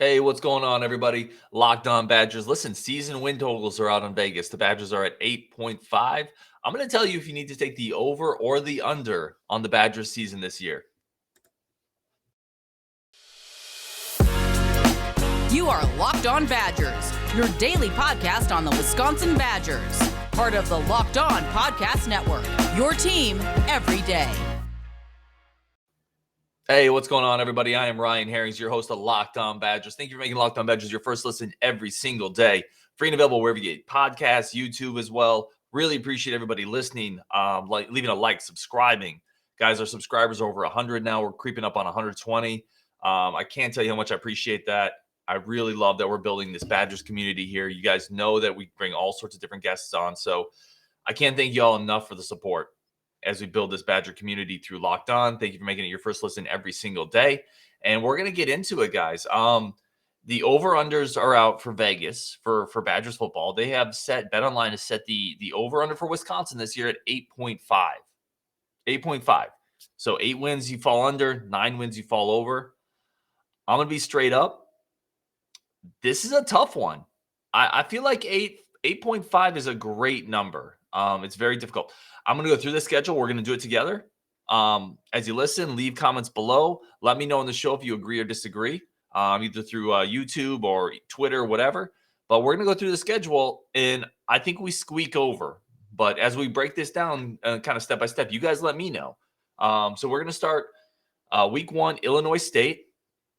Hey, what's going on, everybody? Locked on Badgers. Listen, season win totals are out in Vegas. The Badgers are at 8.5. I'm going to tell you if you need to take the over or the under on the Badgers season this year. You are Locked On Badgers, your daily podcast on the Wisconsin Badgers. Part of the Locked On Podcast Network, your team every day. Hey, what's going on, everybody? I am Ryan Herrings, your host of Locked On Badgers. Thank you for making Locked On Badgers your first listen every single day. Free and available wherever you get podcasts, YouTube as well. Really appreciate everybody listening, leaving a like, subscribing. Guys, our subscribers are over 100 now. We're creeping up on 120. I can't tell you how much I appreciate that. I really love that we're building this Badgers community here. You guys know that we bring all sorts of different guests on, so I can't thank you all enough for the support as we build this Badger community through Locked On. Thank you for making it your first listen every single day. And we're going to get into it, guys. The over-unders are out for Vegas for Badgers football. They have set, BetOnline has set the over-under for Wisconsin this year at 8.5. 8.5. So 8 wins, you fall under. 9 wins, you fall over. I'm going to be straight up. This is a tough one. I feel like 8.5 is a great number. It's very difficult. I'm going to go through the schedule. We're going to do it together. As you listen, leave comments below. Let me know on the show if you agree or disagree, either through YouTube or Twitter, whatever. But we're going to go through the schedule, and I think we squeak over. But as we break this down kind of step by step, you guys let me know. So we're going to start week 1, Illinois State.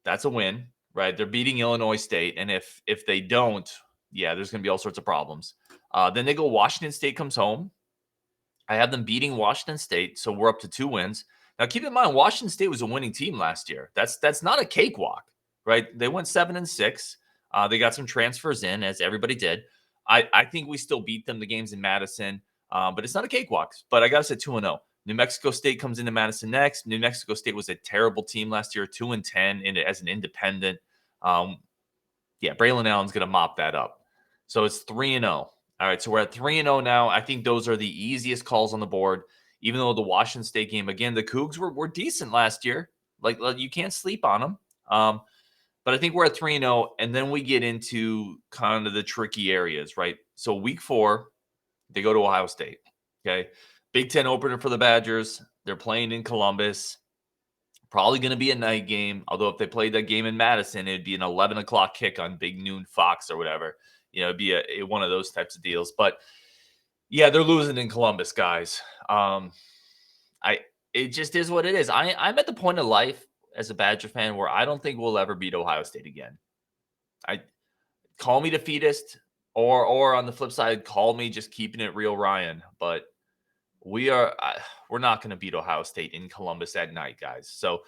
That's a win, right? They're beating Illinois State. And if they don't, yeah, there's going to be all sorts of problems. Then they go Washington State comes home. I have them beating Washington State, so we're up to 2 wins. Now, keep in mind, Washington State was a winning team last year. That's not a cakewalk, right? They went 7-6. They got some transfers in, as everybody did. I think we still beat them the games in Madison, but it's not a cakewalk. But I got us at 2-0. New Mexico State comes into Madison next. New Mexico State was a terrible team last year, 2-10 as an independent. Braylon Allen's going to mop that up. So it's 3-0. All right, so we're at 3-0 now. I think those are the easiest calls on the board, even though the Washington State game, again, the Cougs were decent last year. Like, you can't sleep on them. But I think we're at 3-0, and then we get into kind of the tricky areas, right? So week 4, they go to Ohio State, okay? Big Ten opener for the Badgers. They're playing in Columbus. Probably going to be a night game, although if they played that game in Madison, it'd be an 11 o'clock kick on Big Noon Fox or whatever. It'd be one of those types of deals. But, yeah, they're losing in Columbus, guys. It just is what it is. I'm at the point of life as a Badger fan where I don't think we'll ever beat Ohio State again. Call me defeatist, or on the flip side, call me just keeping it real, Ryan. But we're not going to beat Ohio State in Columbus at night, guys. So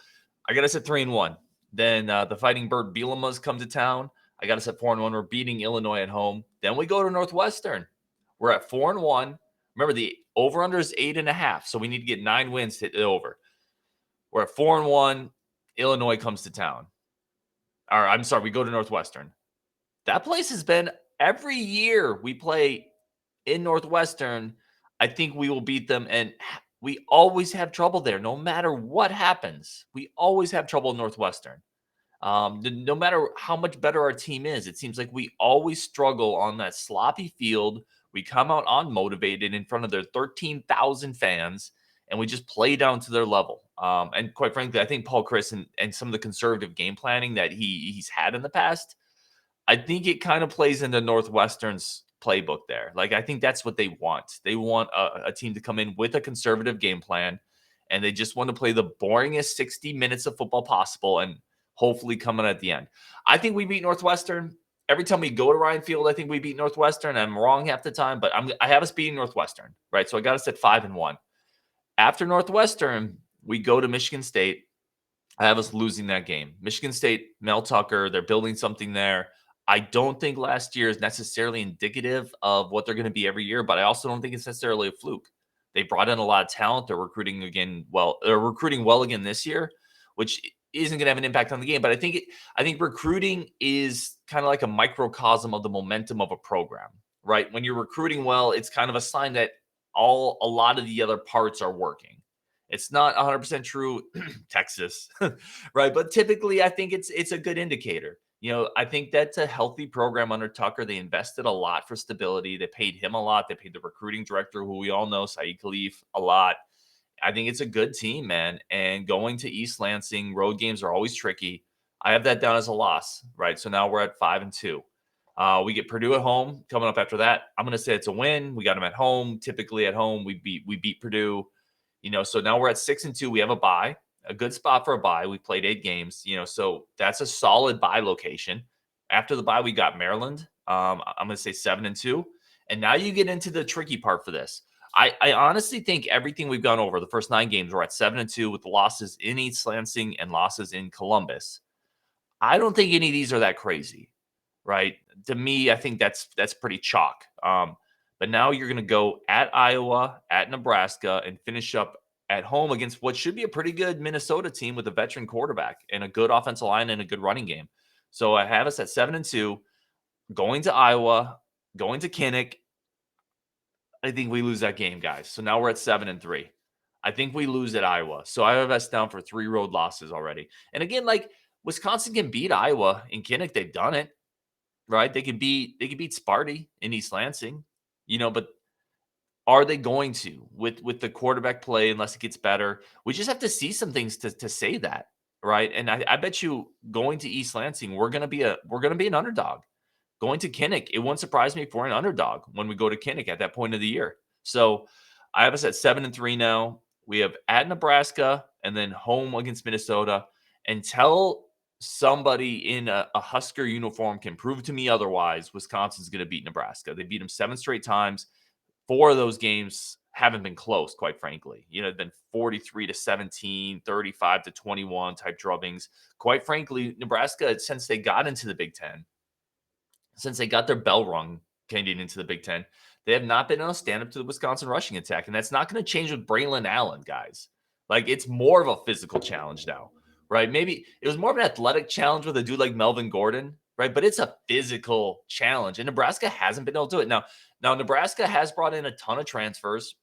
I got us at 3-1. Then the Fighting Bird Bielema's come to town. I got us at 4-1. We're beating Illinois at home. Then we go to Northwestern. We're at 4-1. Remember, the over-under is 8.5, so we need to get 9 wins to hit it over. We're at 4-1. Illinois comes to town. Or, I'm sorry, we go to Northwestern. That place has been every year we play in Northwestern. I think we will beat them, and we always have trouble there. No matter what happens, we always have trouble in Northwestern. No matter how much better our team is, it seems like we always struggle on that sloppy field. We come out unmotivated in front of their 13,000 fans, and we just play down to their level. And quite frankly, I think Paul Chris and some of the conservative game planning that he's had in the past, I think it kind of plays into Northwestern's playbook there. Like, I think that's what they want. They want a team to come in with a conservative game plan, and they just want to play the boringest 60 minutes of football possible and hopefully coming at the end. I think we beat Northwestern. Every time we go to Ryan Field, I think we beat Northwestern. I'm wrong half the time, but I have us beating Northwestern, right? So I got us at 5-1. After Northwestern, we go to Michigan State. I have us losing that game. Michigan State, Mel Tucker, they're building something there. I don't think last year is necessarily indicative of what they're going to be every year, but I also don't think it's necessarily a fluke. They brought in a lot of talent. They're recruiting well again this year, which isn't going to have an impact on the game. But I think recruiting is kind of like a microcosm of the momentum of a program, right? When you're recruiting well, it's kind of a sign that a lot of the other parts are working. It's not 100% true, Texas, right? But typically, I think it's a good indicator. I think that's a healthy program under Tucker. They invested a lot for stability. They paid him a lot. They paid the recruiting director, who we all know, Saeed Khalif, a lot. I think it's a good team, man. And going to East Lansing, road games are always tricky. I have that down as a loss, right? So now we're at 5-2. We get Purdue at home coming up after that. I'm going to say it's a win. We got them at home. Typically at home, we beat Purdue. So now we're at 6-2. We have a bye, a good spot for a bye. We played 8 games. So that's a solid bye location. After the bye, we got Maryland. I'm going to say 7-2. And now you get into the tricky part for this. I honestly think everything we've gone over, the first 9 games, we're at 7-2 with losses in East Lansing and losses in Columbus. I don't think any of these are that crazy, right? To me, I think that's pretty chalk. But now you're going to go at Iowa, at Nebraska, and finish up at home against what should be a pretty good Minnesota team with a veteran quarterback and a good offensive line and a good running game. So I have us at 7-2, going to Iowa, going to Kinnick. I think we lose that game, guys. So now we're at 7-3. I think we lose at Iowa. So I have us down for 3 road losses already. And again, like Wisconsin can beat Iowa in Kinnick. They've done it, right? They can beat Sparty in East Lansing, but are they going to with the quarterback play unless it gets better? We just have to see some things to say that, right? And I bet you going to East Lansing, we're gonna be an underdog. Going to Kinnick, it won't surprise me if we're an underdog when we go to Kinnick at that point of the year. So I have us at 7-3 now. We have at Nebraska and then home against Minnesota. Until somebody in a Husker uniform can prove to me otherwise, Wisconsin's going to beat Nebraska. They beat them 7 straight times. 4 of those games haven't been close, quite frankly. It's been 43-17, 35-21 type drubbings. Quite frankly, Nebraska, since they got into the Big Ten, since they got their bell rung getting into the Big Ten, they have not been able to stand up to the Wisconsin rushing attack. And that's not going to change with Braylon Allen, guys. Like, it's more of a physical challenge now, right? Maybe it was more of an athletic challenge with a dude like Melvin Gordon, right? But it's a physical challenge. And Nebraska hasn't been able to do it. Now Nebraska has brought in a ton of transfers.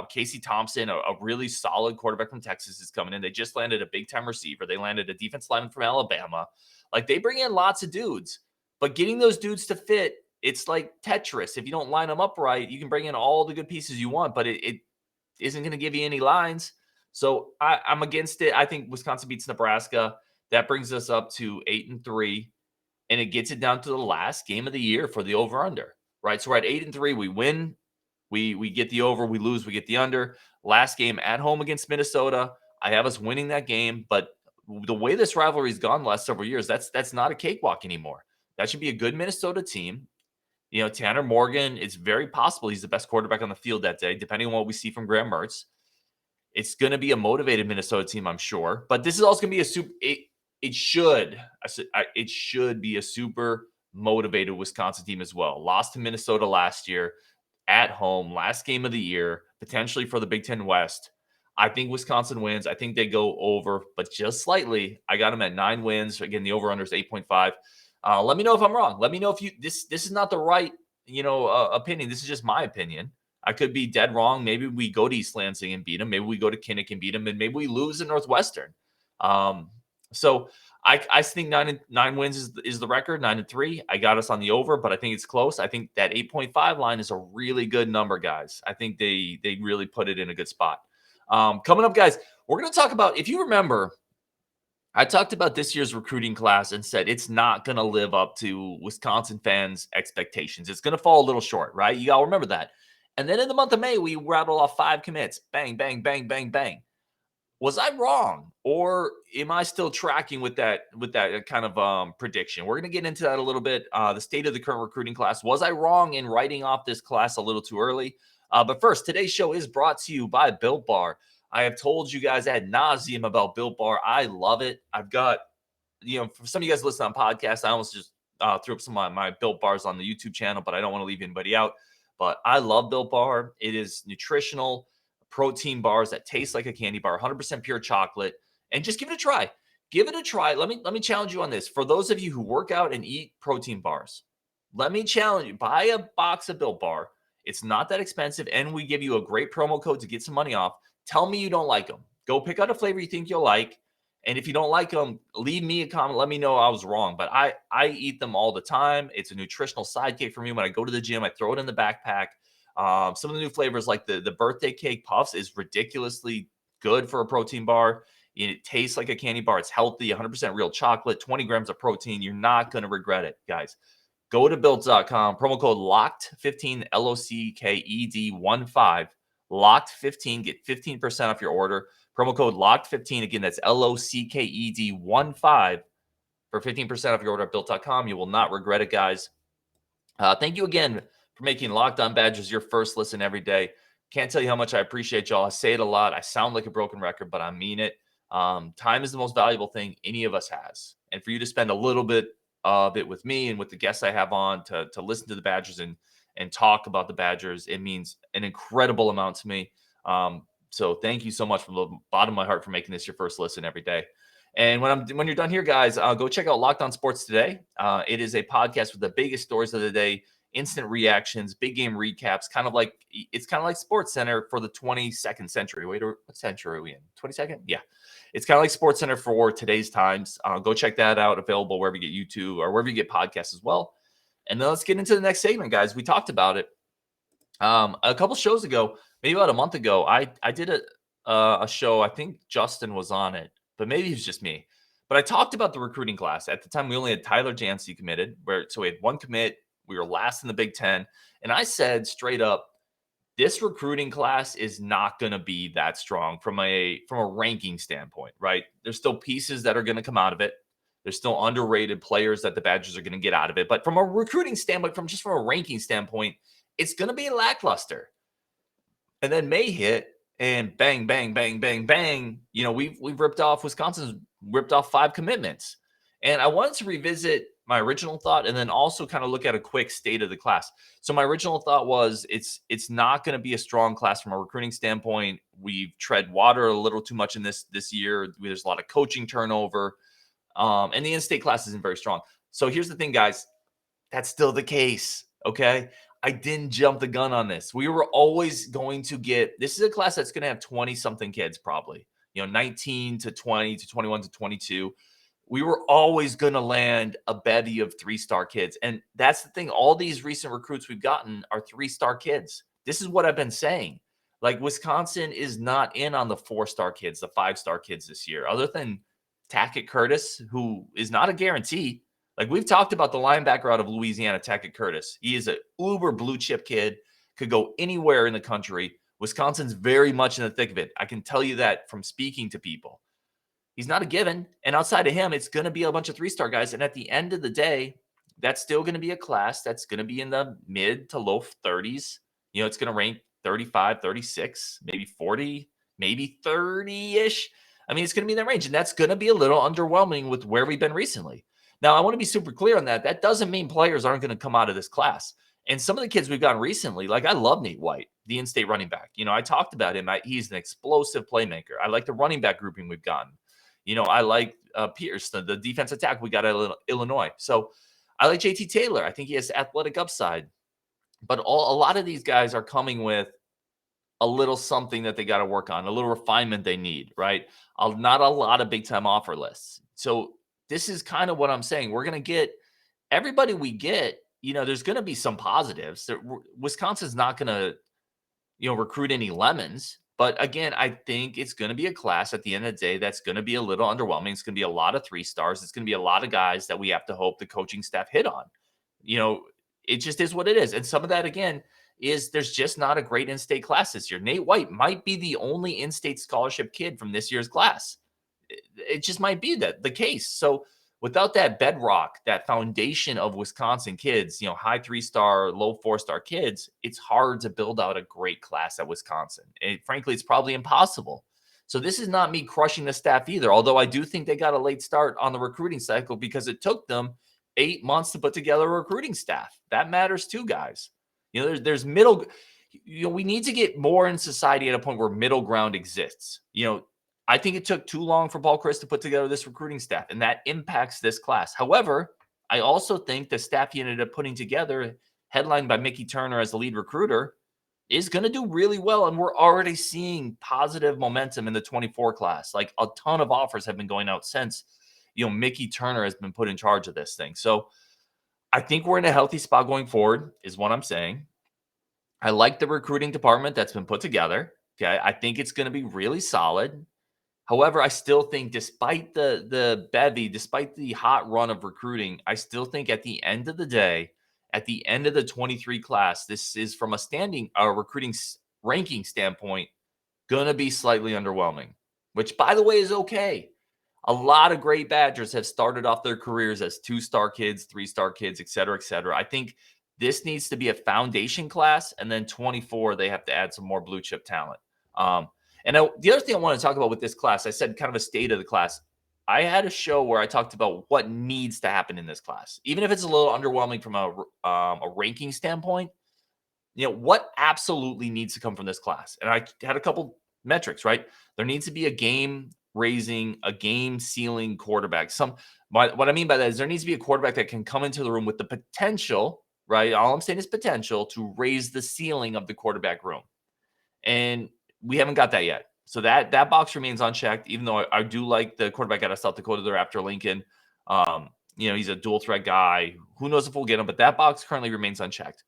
Casey Thompson, a really solid quarterback from Texas, is coming in. They just landed a big-time receiver. They landed a defense lineman from Alabama. Like, they bring in lots of dudes. But getting those dudes to fit, it's like Tetris. If you don't line them up right, you can bring in all the good pieces you want, but it isn't going to give you any lines. So I'm against it. I think Wisconsin beats Nebraska. That brings us up to 8-3, and it gets it down to the last game of the year for the over-under, right? So we're at 8-3. We win. We get the over. We lose. We get the under. Last game at home against Minnesota. I have us winning that game, but the way this rivalry's gone the last several years, that's not a cakewalk anymore. That should be a good Minnesota team. Tanner Morgan, it's very possible he's the best quarterback on the field that day, depending on what we see from Graham Mertz. It's going to be a motivated Minnesota team, I'm sure. But this is also going to be a super – it should be a super motivated Wisconsin team as well. Lost to Minnesota last year at home, last game of the year, potentially for the Big Ten West. I think Wisconsin wins. I think they go over, but just slightly. I got them at 9 wins. Again, the over-under is 8.5. Let me know if I'm wrong. Let me know if this is not the right, opinion. This is just my opinion. I could be dead wrong. Maybe we go to East Lansing and beat them. Maybe we go to Kinnick and beat them, and maybe we lose in Northwestern. So I think 9 wins is the record, 9-3. I got us on the over, but I think it's close. I think that 8.5 line is a really good number, guys. I think they really put it in a good spot. Coming up, guys, we're going to talk about, if you remember, I talked about this year's recruiting class and said it's not going to live up to Wisconsin fans' expectations. It's going to fall a little short, right? You got to remember that. And then in the month of May, we rattled off 5 commits. Bang, bang, bang, bang, bang. Was I wrong, or am I still tracking with that kind of prediction? We're going to get into that a little bit. The state of the current recruiting class. Was I wrong in writing off this class a little too early? But first, today's show is brought to you by Built Bar. I have told you guys ad nauseum about Built Bar. I love it. I've got, for some of you guys listening on podcasts, I almost just threw up some of my Built Bars on the YouTube channel, but I don't want to leave anybody out. But I love Built Bar. It is nutritional protein bars that taste like a candy bar, 100% pure chocolate, and just give it a try. Give it a try. Let me challenge you on this. For those of you who work out and eat protein bars, let me challenge you. Buy a box of Built Bar. It's not that expensive, and we give you a great promo code to get some money off. Tell me you don't like them. Go pick out a flavor you think you'll like. And if you don't like them, leave me a comment. Let me know I was wrong. But I eat them all the time. It's a nutritional sidekick for me. When I go to the gym, I throw it in the backpack. Some of the new flavors, like the birthday cake puffs, is ridiculously good for a protein bar. It tastes like a candy bar. It's healthy, 100% real chocolate, 20 grams of protein. You're not going to regret it, guys. Go to built.com, promo code LOCKED15, LOCKED15, LOCKED15, get 15% off your order. Promo code LOCKED15, again, that's LOCKED15 for 15% off your order at built.com. You will not regret it, guys. Thank you again for making Locked On Badgers your first listen every day. Can't tell you how much I appreciate y'all. I say it a lot. I sound like a broken record, but I mean it. Time is the most valuable thing any of us has. And for you to spend a little bit of it with me and with the guests I have on to listen to the Badgers and talk about the Badgers, it means an incredible amount to me. So thank you so much from the bottom of my heart for making this your first listen every day. And when you're done here, guys, go check out Locked On Sports Today. It is a podcast with the biggest stories of the day, instant reactions, big game recaps, kind of like Sports Center for the 22nd century. Wait, what century are we in? 22nd? Yeah. It's kind of like Sports Center for today's times. Go check that out. Available wherever you get YouTube or wherever you get podcasts as well. And then let's get into the next segment, guys. We talked about it a couple shows ago, maybe about a month ago. I did a show. I think Justin was on it, but maybe it was just me. But I talked about the recruiting class. At the time, we only had Tyler Jancy committed, so we had one commit. We were last in the Big Ten. And I said straight up, this recruiting class is not going to be that strong from a ranking standpoint, right? There's still pieces that are going to come out of it. There's still underrated players that the Badgers are going to get out of it. But from a recruiting standpoint, from a ranking standpoint, it's going to be lackluster. And then May hit, and bang, bang, bang, bang, bang. You know, we've ripped off Wisconsin's ripped off 5 commitments. And I wanted to revisit my original thought and then also kind of look at a quick state of the class. So my original thought was it's not going to be a strong class from a recruiting standpoint. We've tread water a little too much in this year. There's a lot of coaching turnover. And the in-state class isn't very strong. So here's the thing, guys. That's still the case, okay? I didn't jump the gun on this. We were always going to get – this is a class that's going to have 20-something kids probably, 19 to 20 to 21 to 22. We were always going to land a bevy of 3-star kids. And that's the thing. All these recent recruits we've gotten are 3-star kids. This is what I've been saying. Like, Wisconsin is not in on the 4-star kids, the 5-star kids this year, other than Tackett Curtis, who is not a guarantee. Like, we've talked about the linebacker out of Louisiana, Tackett Curtis. He is an uber blue chip kid, could go anywhere in the country. Wisconsin's very much in the thick of it. I can tell you that from speaking to people. He's not a given. And outside of him, it's going to be a bunch of 3-star guys. And at the end of the day, that's still going to be a class that's going to be in the mid to low 30s. It's going to rank 35, 36, maybe 40, maybe 30-ish. I mean, it's going to be in that range. And that's going to be a little underwhelming with where we've been recently. Now, I want to be super clear on that. That doesn't mean players aren't going to come out of this class. And some of the kids we've gotten recently, like I love Nate White, the in-state running back. I talked about him. He's an explosive playmaker. I like the running back grouping we've gotten. I like Pierce, the defensive tackle we got out of Illinois. So I like JT Taylor. I think he has athletic upside. But a lot of these guys are coming with a little something that they got to work on, a little refinement they need, right? Not a lot of big-time offer lists. So this is kind of what I'm saying. We're going to get everybody we get, there's going to be some positives. Wisconsin's not going to, recruit any lemons. But again, I think it's going to be a class at the end of the day that's going to be a little underwhelming. It's going to be a lot of 3-stars. It's going to be a lot of guys that we have to hope the coaching staff hit on. It just is what it is. And some of that, again, is there's just not a great in-state class this year. Nate White might be the only in-state scholarship kid from this year's class. It just might be the case. So without that bedrock, that foundation of Wisconsin kids, high 3-star, low 4-star kids, it's hard to build out a great class at Wisconsin. And frankly, it's probably impossible. So this is not me crushing the staff either, although I do think they got a late start on the recruiting cycle because it took them 8 months to put together a recruiting staff. That matters too, guys. There's middle, we need to get more in society at a point where middle ground exists. I think it took too long for Paul Chris to put together this recruiting staff, and that impacts this class. However, I also think the staff he ended up putting together, headlined by Mickey Turner as the lead recruiter, is going to do really well. And we're already seeing positive momentum in the 24 class. Like a ton of offers have been going out since, Mickey Turner has been put in charge of this thing. So I think we're in a healthy spot going forward, is what I'm saying. I like the recruiting department that's been put together. Okay. I think it's going to be really solid. However, I still think despite the bevy, despite the hot run of recruiting, I still think at the end of the day, at the end of the 23 class, this is from a recruiting ranking standpoint, going to be slightly underwhelming, which by the way is okay. A lot of great Badgers have started off their careers as 2-star kids, 3-star kids, et cetera, et cetera. I think this needs to be a foundation class, and then 24, they have to add some more blue chip talent. The other thing I want to talk about with this class, I said kind of a state of the class. I had a show where I talked about what needs to happen in this class, even if it's a little underwhelming from a ranking standpoint. What absolutely needs to come from this class, and I had a couple metrics. Right, there needs to be a game ceiling quarterback. What I mean by that is there needs to be a quarterback that can come into the room with the potential. Right, all I'm saying is potential to raise the ceiling of the quarterback room, and we haven't got that yet. So that box remains unchecked, even though I do like the quarterback out of South Dakota there after Lincoln. He's a dual threat guy. Who knows if we'll get him, but that box currently remains unchecked.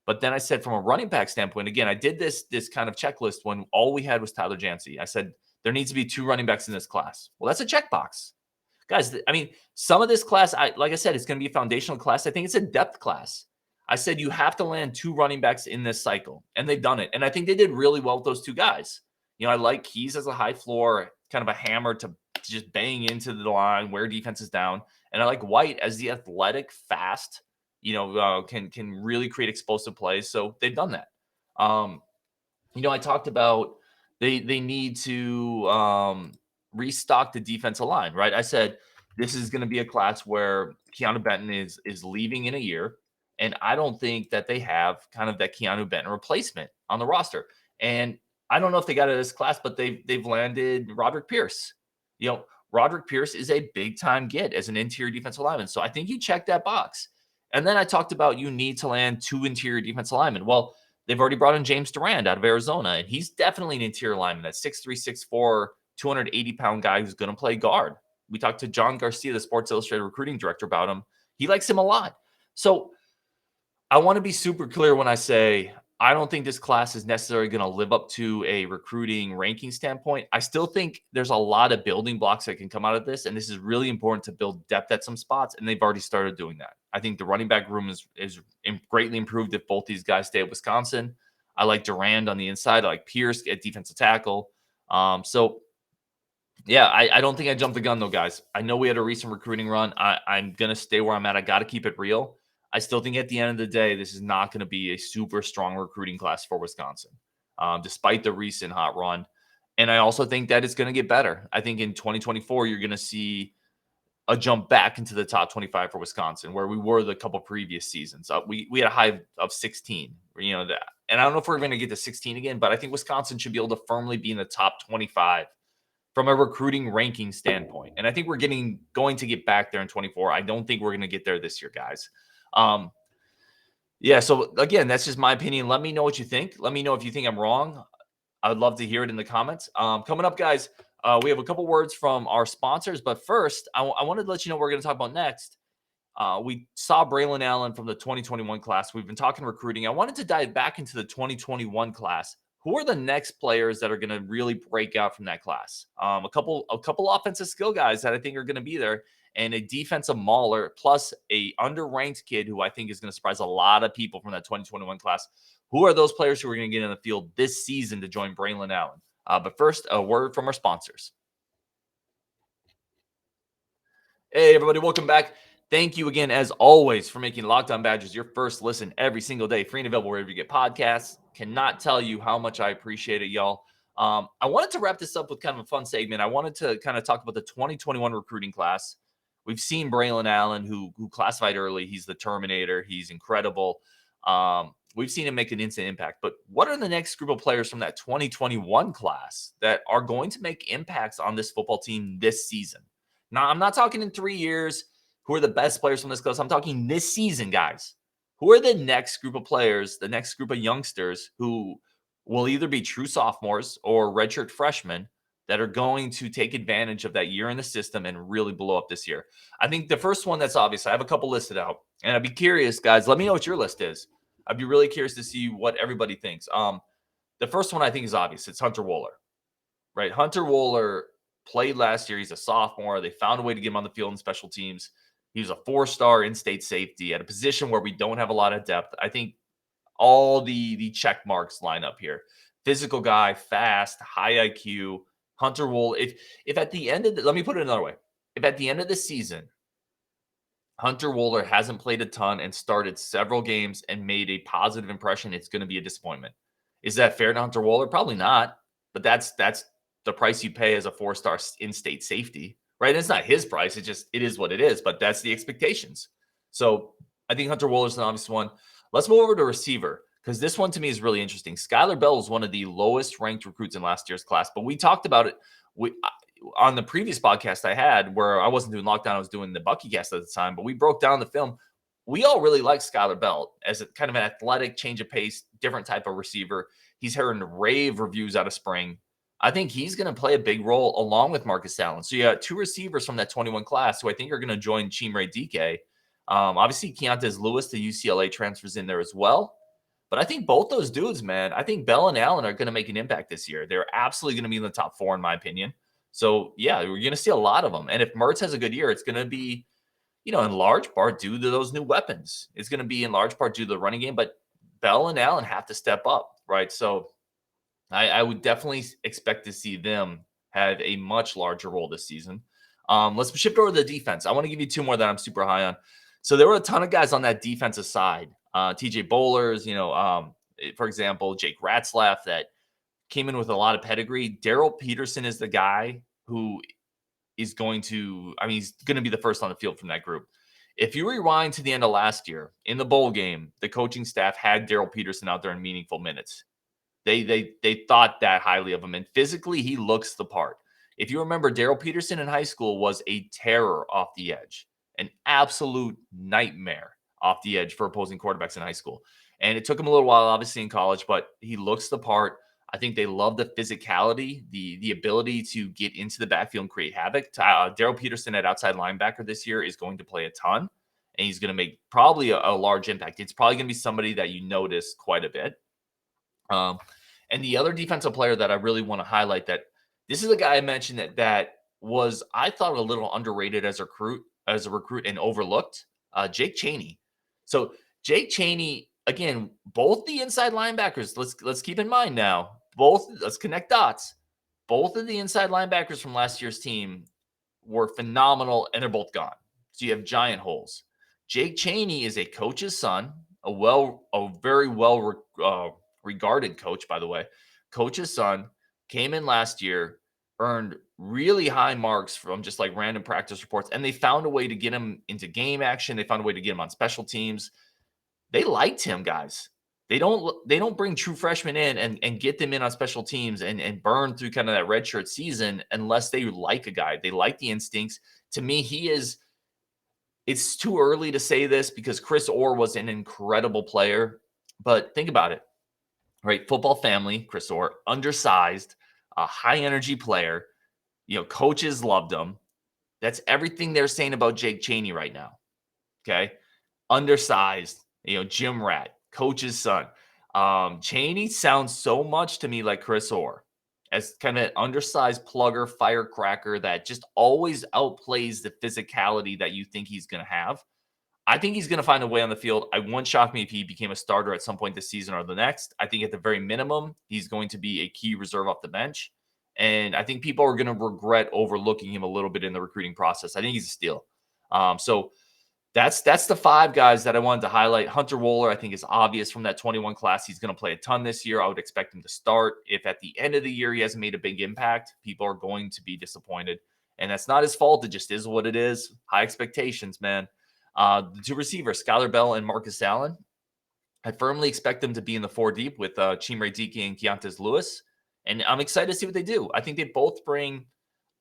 But then I said from a running back standpoint, again, I did this kind of checklist when all we had was Tyler Jansey. I said there needs to be 2 running backs in this class. Well, that's a checkbox. Guys, I mean, some of this class, like I said, it's going to be a foundational class. I think it's a depth class. I said you have to land 2 running backs in this cycle, and they've done it. And I think they did really well with those 2 guys. I like Keys as a high floor, kind of a hammer to just bang into the line, wear defenses down. And I like White as the athletic, fast, can really create explosive plays. So they've done that. I talked about they need to restock the defensive line, right? I said this is going to be a class where Keanu Benton is leaving in a year. And I don't think that they have kind of that Keanu Benton replacement on the roster. And I don't know if they got it this class, but they've landed Roderick Pierce. Roderick Pierce is a big time get as an interior defensive lineman. So I think you check that box. And then I talked about you need to land 2 interior defensive linemen. Well, they've already brought in James Durant out of Arizona, and he's definitely an interior lineman. That 6'3", 6'4", 280-pound guy who's going to play guard. We talked to John Garcia, the Sports Illustrated recruiting director, about him. He likes him a lot. So I want to be super clear when I say I don't think this class is necessarily going to live up to a recruiting ranking standpoint. I still think there's a lot of building blocks that can come out of this, and this is really important to build depth at some spots, and they've already started doing that. I think the running back room is greatly improved if both these guys stay at Wisconsin. I like Durant on the inside. I like Pierce at defensive tackle. I don't think I jumped the gun, though, guys. I know we had a recent recruiting run. I'm going to stay where I'm at. I got to keep it real. I still think at the end of the day, this is not going to be a super strong recruiting class for Wisconsin, despite the recent hot run. And I also think that it's going to get better. I think in 2024, you're going to see a jump back into the top 25 for Wisconsin, where we were the couple previous seasons. We had a high of 16, and I don't know if we're going to get to 16 again, but I think Wisconsin should be able to firmly be in the top 25 from a recruiting ranking standpoint. And I think we're going to get back there in 24. I don't think we're going to get there this year, guys. So again, that's just my opinion. Let me know what you think. Let me know if you think I'm wrong. I would love to hear it in the comments. Coming up, guys, we have a couple words from our sponsors, but first, I wanted to let you know what we're going to talk about next. We saw Braylon Allen from the 2021 class. We've been talking recruiting. I wanted to dive back into the 2021 class. Who are the next players that are going to really break out from that class? A couple offensive skill guys that I think are going to be there, and a defensive mauler, plus a underranked kid who I think is going to surprise a lot of people from that 2021 class. Who are those players who are going to get in the field this season to join Braylon Allen? But first, a word from our sponsors. Hey, everybody, welcome back. Thank you again, as always, for making Locked On Badgers your first listen every single day, free and available wherever you get podcasts. Cannot tell you how much I appreciate it, y'all. I wanted to wrap this up with kind of a fun segment. I wanted to kind of talk about the 2021 recruiting class. We've seen Braylon Allen, who classified early. He's the Terminator. He's incredible. We've seen him make an instant impact. But what are the next group of players from that 2021 class that are going to make impacts on this football team this season? Now, I'm not talking in 3 years. Who are the best players from this class? I'm talking this season, guys. Who are the next group of players, the next group of youngsters who will either be true sophomores or redshirt freshmen that are going to take advantage of that year in the system and really blow up this year. I think the first one that's obvious, I have a couple listed out, and I'd be curious, guys, let me know what your list is. I'd be really curious to see what everybody thinks. The first one I think is obvious. It's Hunter Wohler, right? Hunter Wohler played last year. He's a sophomore. They found a way to get him on the field in special teams. He was a 4-star in-state safety at a position where we don't have a lot of depth. I think all the check marks line up here. Physical guy, fast, high IQ. Hunter Wohler. If at the end of let me put it another way. If at the end of the season, Hunter Wohler hasn't played a ton and started several games and made a positive impression, it's going to be a disappointment. Is that fair to Hunter Wohler? Probably not. But that's the price you pay as a 4-star in-state safety, right? And it's not his price. It is what it is. But that's the expectations. So I think Hunter Wohler is an obvious one. Let's move over to receiver, because this one to me is really interesting. Skyler Bell was one of the lowest ranked recruits in last year's class, but we talked about it on the previous podcast I had where I wasn't doing lockdown. I was doing the BuckyCast at the time, but we broke down the film. We all really like Skyler Bell as a kind of an athletic, change of pace, different type of receiver. He's heard rave reviews out of spring. I think he's going to play a big role along with Marcus Allen. So you got 2 receivers from that 21 class who I think are going to join Chimere Dike. Obviously, Keontae Lewis, the UCLA transfers in there as well. But I think both those dudes, man, I think Bell and Allen are going to make an impact this year. They're absolutely going to be in the top 4, in my opinion. So, yeah, we're going to see a lot of them. And if Mertz has a good year, it's going to be, in large part due to those new weapons. It's going to be in large part due to the running game. But Bell and Allen have to step up, right? So I would definitely expect to see them have a much larger role this season. Let's shift over to the defense. I want to give you 2 more that I'm super high on. So there were a ton of guys on that defensive side. TJ Bowlers, for example, Jake Ratzlaff that came in with a lot of pedigree. Daryl Peterson is the guy who is going to, he's going to be the first on the field from that group. If you rewind to the end of last year in the bowl game, the coaching staff had Daryl Peterson out there in meaningful minutes. They thought that highly of him, and physically he looks the part. If you remember, Daryl Peterson in high school was a terror off the edge, an absolute nightmare off the edge for opposing quarterbacks in high school. And it took him a little while, obviously, in college, but he looks the part. I think they love the physicality, the ability to get into the backfield and create havoc. Daryl Peterson at outside linebacker this year is going to play a ton, and he's going to make probably a large impact. It's probably going to be somebody that you notice quite a bit. And the other defensive player that I really want to highlight, that this is a guy I mentioned that was, I thought, a little underrated as a recruit and overlooked, Jake Chaney. So Jake Chaney, again, both the inside linebackers, let's keep in mind now, let's connect dots. Both of the inside linebackers from last year's team were phenomenal, and they're both gone. So you have giant holes. Jake Chaney is a coach's son, a very well regarded coach, by the way. Coach's son came in last year, earned really high marks from just like random practice reports, and they found a way to get him into game action. They found a way to get him on special teams. They liked him, guys. They don't bring true freshmen in and get them in on special teams and burn through kind of that redshirt season unless they like a guy. They like the instincts. To me, it's too early to say this because Chris Orr was an incredible player, but think about it, right? Football family, Chris Orr, undersized, a high energy player, coaches loved him. That's everything they're saying about Jake Chaney right now. Okay. Undersized, gym rat, coach's son. Chaney sounds so much to me like Chris Orr, as kind of an undersized plugger, firecracker that just always outplays the physicality that you think he's going to have. I think he's going to find a way on the field. I wouldn't shock me if he became a starter at some point this season or the next. I think at the very minimum, he's going to be a key reserve off the bench. And I think people are going to regret overlooking him a little bit in the recruiting process. I think he's a steal. So that's the 5 guys that I wanted to highlight. Hunter Wohler, I think, is obvious from that 21 class. He's going to play a ton this year. I would expect him to start. If at the end of the year he hasn't made a big impact, people are going to be disappointed. And that's not his fault. It just is what it is. High expectations, man. The 2 receivers, Skyler Bell and Marcus Allen, I firmly expect them to be in the 4 deep with Chimere Dike and Keontae Lewis. And I'm excited to see what they do. I think they both bring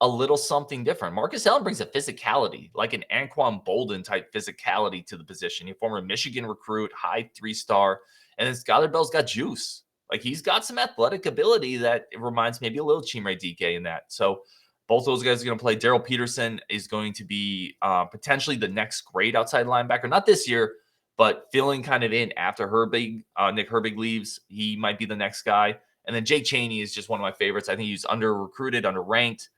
a little something different. Marcus Allen brings a physicality, like an Anquan Bolden type physicality to the position. He's a former Michigan recruit, high 3-star. And then Skyler Bell's got juice. Like, he's got some athletic ability that reminds maybe a little Chimere DK in that. So both those guys are going to play. Daryl Peterson is going to be potentially the next great outside linebacker. Not this year, but filling kind of in after Nick Herbig leaves. He might be the next guy. And then Jake Chaney is just one of my favorites. I think he's under-recruited, under-ranked.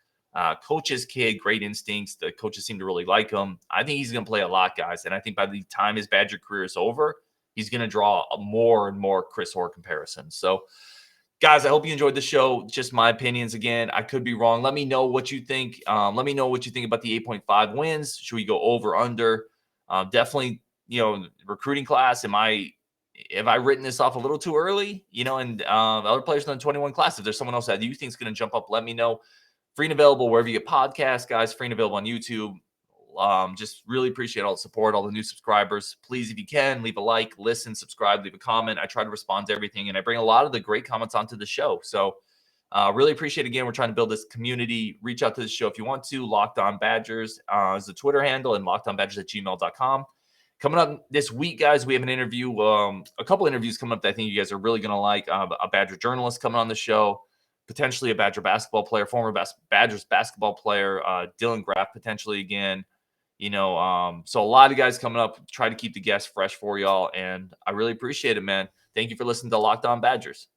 Coach's kid, great instincts. The coaches seem to really like him. I think he's going to play a lot, guys. And I think by the time his Badger career is over, he's going to draw a more and more Chris Orr comparisons. So, guys, I hope you enjoyed the show. Just my opinions again. I could be wrong. Let me know what you think. Let me know what you think about the 8.5 wins. Should we go over, under? Definitely, recruiting class. Have I written this off a little too early? And other players in the 21 class, if there's someone else that you think is going to jump up, let me know. Free and available wherever you get podcasts, guys. Free and available on YouTube. Just really appreciate all the support, all the new subscribers. Please, if you can, leave a like, listen, subscribe, leave a comment. I try to respond to everything, and I bring a lot of the great comments onto the show. So really appreciate it. Again, we're trying to build this community. Reach out to the show if you want to. Locked On Badgers is the Twitter handle, and lockedonbadgers@gmail.com. Coming up this week, guys, we have an interview, a couple interviews coming up that I think you guys are really going to like. A Badger journalist coming on the show, potentially a Badger basketball player, former Badgers basketball player, Dylan Graff potentially again. So a lot of guys coming up. Try to keep the guests fresh for y'all, and I really appreciate it, man. Thank you for listening to Locked On Badgers.